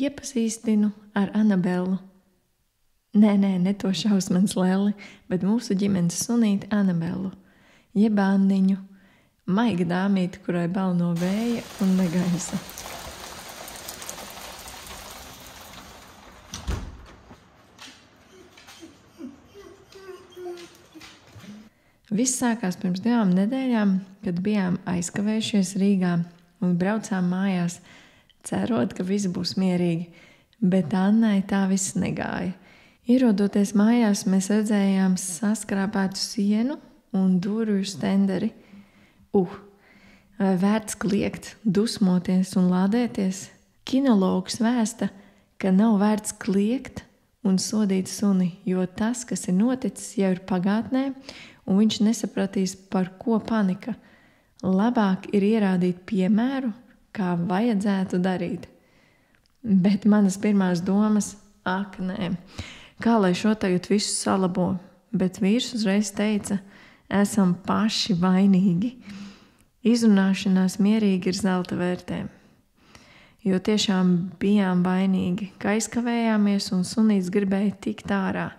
Iepazīstinu ar Anabelu. Ne to šausmas leli, bet mūsu ģimenes sunīti Anabelu, jeb Anniņu, maiga dāmīti, kurai bail no vēja un negaisa. Viss sākās pirms 2 nedēļām, kad bijām aizkavējušies Rīgā un braucām mājās, cerot, ka viss būs mierīgi, bet Annai tā viss negāja. Ierodoties mājās, mēs redzējām saskrāpētu sienu un durvju stenderi. Vai vērts kliegt, dusmoties un lādēties? Kinologs vēsta, ka nav vērts kliegt un sodīt suni, jo tas, kas ir noticis, jau ir pagātnē, un viņš nesapratīs, par ko panika. Labāk ir ierādīt piemēru, kā vajadzētu darīt. Bet manas pirmās domas, nē, kā lai šo tagad visu salabo, bet vīrs uzreiz teica, esam paši vainīgi. Izrunāšanās mierīgi ir zelta vērtē. Jo tiešām bijām vainīgi, ka aizkavējāmies un sunīts gribēja tikt ārā.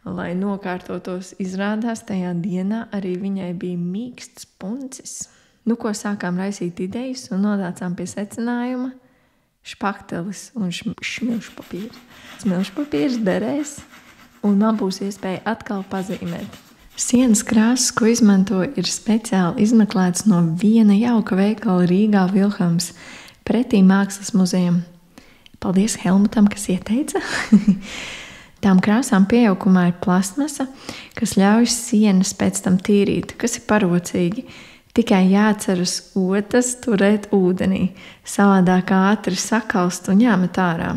Lai nokārtotos, izrādās tajā dienā arī viņai bija mīksts puncis. Ko sākām raisīt idejas un nonācām pie secinājuma špaktelis un šmilšpapīrs. Smilšpapīrs derēs un man būs iespēja atkal pazīmēt. Sienas krāsas, ko izmanto, ir speciāli izmeklētas no viena jauka veikala Rīgā Vilhelms pretī Mākslas muzejam. Paldies Helmutam, kas ieteica! Tām krāsām pieaukumā ir plastmasa, kas ļauj sienas pēc tam tīrīt, kas ir parocīgi. Tikai jāatceras otas turēt ūdenī, savādāk ātri sakalst un jāmet ārā.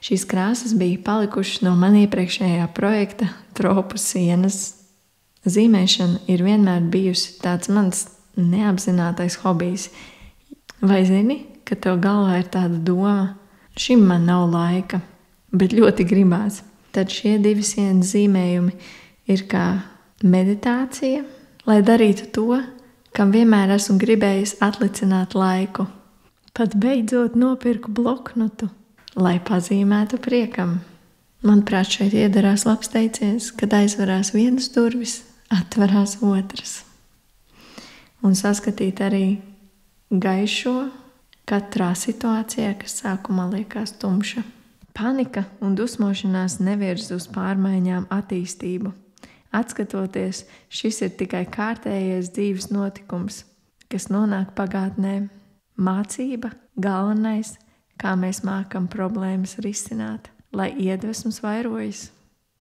Šīs krāsas bija palikušas no man iepriekšējā projekta Tropu sienas. Zīmēšana ir vienmēr bijusi tāds mans neapzinātais hobijs. Vai zini, ka tev galvā ir tāda doma? Šim man nav laika, bet ļoti gribās. Tad šie 2 sienas zīmējumi ir kā meditācija, lai darītu to, kam vienmēr esmu gribējis atlicināt laiku. Pat beidzot nopirku bloknotu, lai pazīmētu priekam. Manuprāt, šeit iedarās labs teiciens, kad aizverās vienas durvis, atverās otras. Un saskatīt arī gaišo katrā situācijā, kas sākumā liekas tumša. Panika un dusmošanās nevirza uz pārmaiņām attīstību. Atskatoties, šis ir tikai kārtējais dzīves notikums, kas nonāk pagātnē. Mācība galvenais, kā mēs mākam problēmas risināt, lai iedvesmas vairojas.